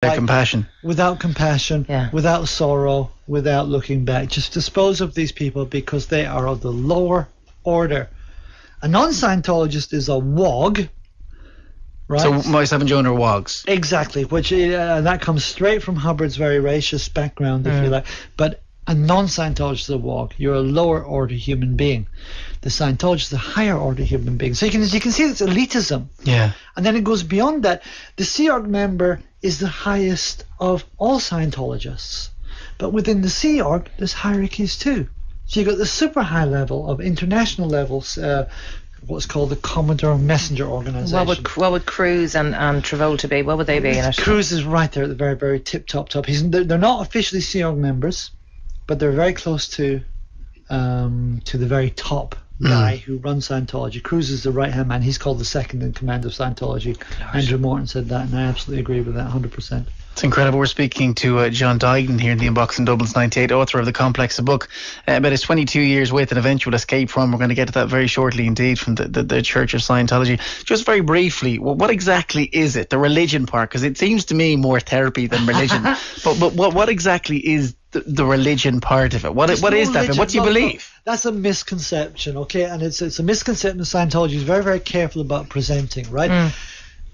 Without compassion, Yeah. without sorrow, without looking back. Just dispose of these people because they are of the lower order. A non-Scientologist is a wog, right? So myself and Joan are wogs. Exactly, which that comes straight from Hubbard's very racist background, if you like. But a non-Scientologist is a wog. You're a lower order human being. The Scientologist is a higher order human being. So you can see it's elitism. Yeah. And then it goes beyond that. The Sea Org member is the highest of all Scientologists. But within the Sea Org, there's hierarchies too. So you've got the super high level of international levels, what's called the Commodore Messenger Organization. What would Cruz and Travolta be? What would they be in it? Cruz is right there at the very, very top. They're not officially Sea Org members, but they're very close to the very top guy who runs Scientology. Cruz is the right-hand man. He's called the second in command of Scientology. Andrew Morton said that, and I absolutely agree with that 100%. It's incredible. We're speaking to John Duignan here in the inbox in Dublins98, author of The Complex, a book about his 22 years with an eventual escape from. We're going to get to that very shortly indeed, from the Church of Scientology. Just very briefly, what exactly is it, the religion part? Because it seems to me more therapy than religion. but what exactly is the religion part of it? What is that? What do you believe? That's a misconception, okay? And it's a misconception Scientology is very, very careful about presenting, right?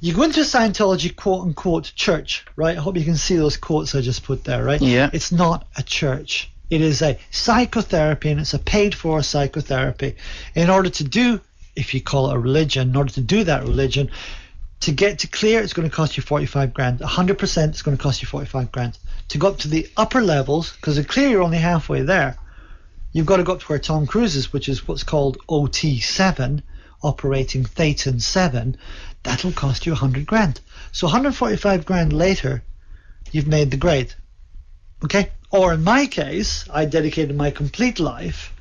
You go into a Scientology quote-unquote church, right? I hope you can see those quotes I just put there, right? Yeah. It's not a church. It is a psychotherapy, and it's a paid-for psychotherapy. In order to do, if you call it a religion, in order to do that religion, to get to clear, it's going to cost you 45 grand. 100% it's going to cost you 45 grand. To go up to the upper levels, because to clear you're only halfway there, you've got to go up to where Tom Cruise is, which is what's called OT7, operating Thetan 7. That'll cost you 100 grand. So 145 grand later, you've made the grade. Okay? Or in my case, I dedicated my complete life.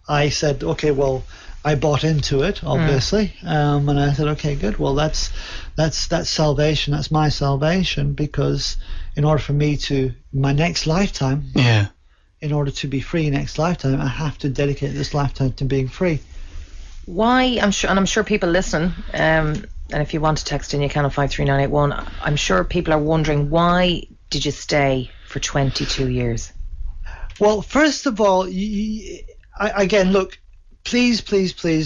I said, okay, well, I bought into it, obviously. And I said, okay, good. Well, that's salvation. That's my salvation, because in order for me to, my next lifetime, in order to be free next lifetime, I have to dedicate this lifetime to being free. Why? I'm sure people listen, and if you want to text in, you can on 53981. I'm sure people are wondering, why did you stay for 22 years? Well, first of all, again, look, please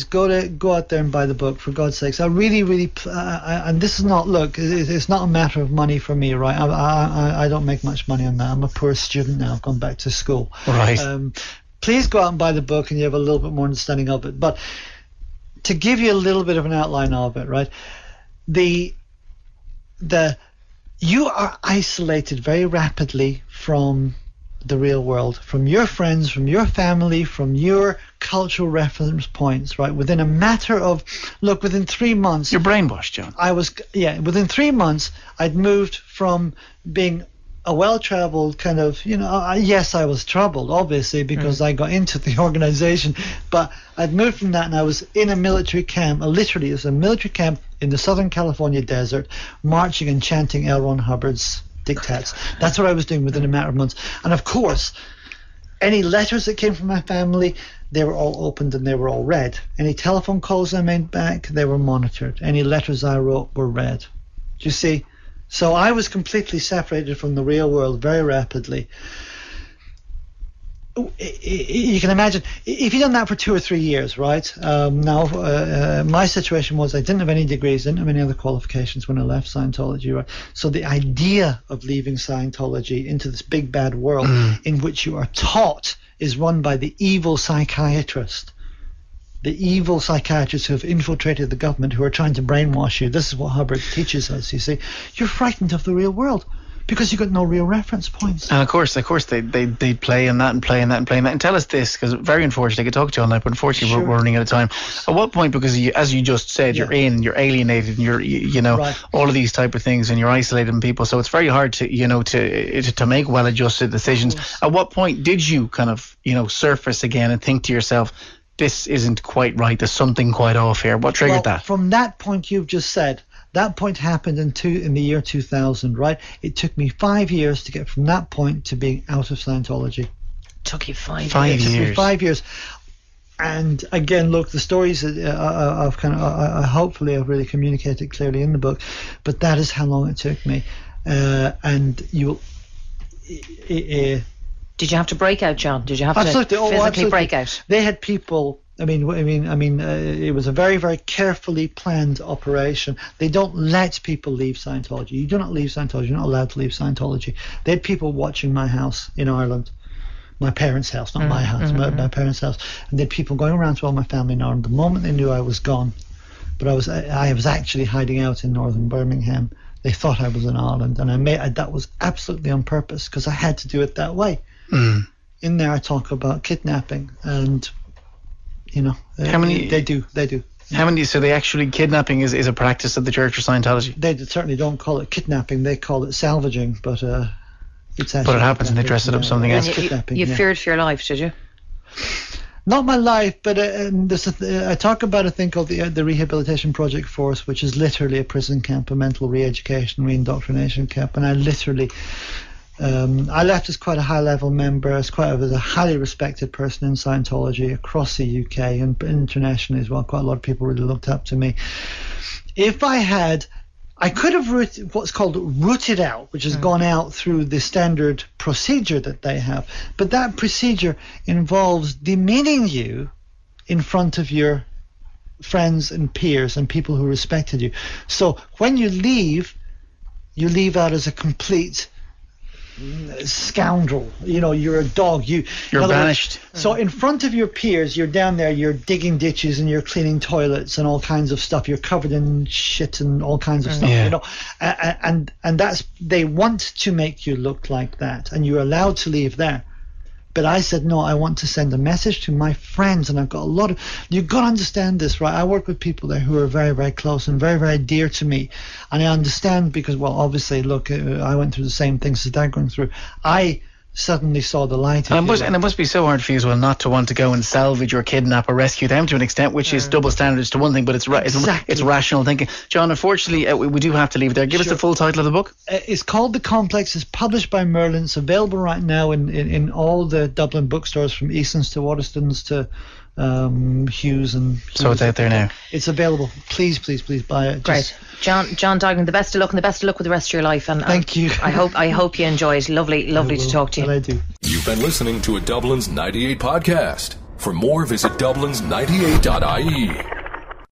go out there and buy the book, for God's sakes. I really, and this is not, look, it's not a matter of money for me, right? I don't make much money on that. I'm a poor student now. I've gone back to school. Right. Please go out and buy the book, and you have a little bit more understanding of it. But to give you a little bit of an outline of it, right? You are isolated very rapidly from the real world, from your friends, from your family, from your cultural reference points, right? Within a matter of, look, within 3 months... You're brainwashed, John. Within 3 months, I'd moved from being a well-traveled kind of, yes, I was troubled, obviously, because I got into the organization, but I'd moved from that, and I was in a military camp, literally, it was a military camp in the Southern California desert, marching and chanting L. Ron Hubbard's diktats. That's what I was doing within a matter of months. And of course, any letters that came from my family, they were all opened and they were all read. Any telephone calls I made back, they were monitored. Any letters I wrote were read. Do you see? So I was completely separated from the real world very rapidly. You can imagine, if you've done that for 2 or 3 years, right? My situation was I didn't have any degrees, didn't have any other qualifications when I left Scientology, right? So the idea of leaving Scientology into this big bad world in which you are taught is run by the evil psychiatrist. The evil psychiatrists who have infiltrated the government, who are trying to brainwash you. This is what Hubbard teaches us, you see. You're frightened of the real world because you've got no real reference points. And of course they play in that and play in that and play in that. And tell us this, because very unfortunately I could talk to you all night, but unfortunately we're running out of time. At what point, because as you just said, you're alienated, and you're all of these type of things, and you're isolated from people, so it's very hard to make well-adjusted decisions. At what point did you kind of surface again and think to yourself, this isn't quite right, there's something quite off here? What triggered that? From that point you've just said, that point happened in the year 2000, right? It took me 5 years to get from that point to being out of Scientology. It took you 5 years? 5 years. It took me 5 years. And again, look, the stories I've hopefully I've really communicated clearly in the book, but that is how long it took me. and you. Did you have to break out, John? Did you have to physically break out? They had people. It was a very, very carefully planned operation. They don't let people leave Scientology. You do not leave Scientology. You're not allowed to leave Scientology. They had people watching my house in Ireland, my parents' house, not my house, my parents' house, and they had people going around to all my family in Ireland. The moment they knew I was gone, but I was actually hiding out in northern Birmingham. They thought I was in Ireland, and that was absolutely on purpose because I had to do it that way. In there, I talk about kidnapping and. How many they do? How many? So they actually kidnapping is a practice of the Church of Scientology. They certainly don't call it kidnapping; they call it salvaging. But it's actually. But it happens, and they dress it up something else. You feared for your life, did you? Not my life, but I talk about a thing called the Rehabilitation Project Force, which is literally a prison camp, a mental re-education, re-indoctrination camp, and I literally. I left as quite a high-level member, as a highly respected person in Scientology across the UK and internationally as well. Quite a lot of people really looked up to me. If I could have what's called rooted out, which has gone out through the standard procedure that they have. But that procedure involves demeaning you in front of your friends and peers and people who respected you. So when you leave out as a complete scoundrel. You're a dog. You're banished. So in front of your peers, you're down there, you're digging ditches and you're cleaning toilets and all kinds of stuff. You're covered in shit and all kinds of stuff. And that's, they want to make you look like that, and you're allowed to leave there. But I said, no, I want to send a message to my friends, and I've got you've got to understand this, right? I work with people there who are very, very close and very, very dear to me. And I understand because, well, obviously, look, I went through the same things as they're going through. I suddenly saw the light. And it must be so hard for you as well not to want to go and salvage or kidnap or rescue them to an extent, which is double standards to one thing, but it's rational thinking. John, unfortunately, we do have to leave it there. Give us the full title of the book. It's called The Complex. It's published by Merlin. It's available right now in all the Dublin bookstores, from Easons to Waterstones to Hughes and Hughes. So it's out there now. It's available. Please buy it. Great. John Duignan, the best of luck, and the best of luck with the rest of your life. And thank you. I hope you enjoyed. Lovely to talk to you. And I do. You've been listening to a Dublins 98 podcast. For more, visit Dublins98.ie.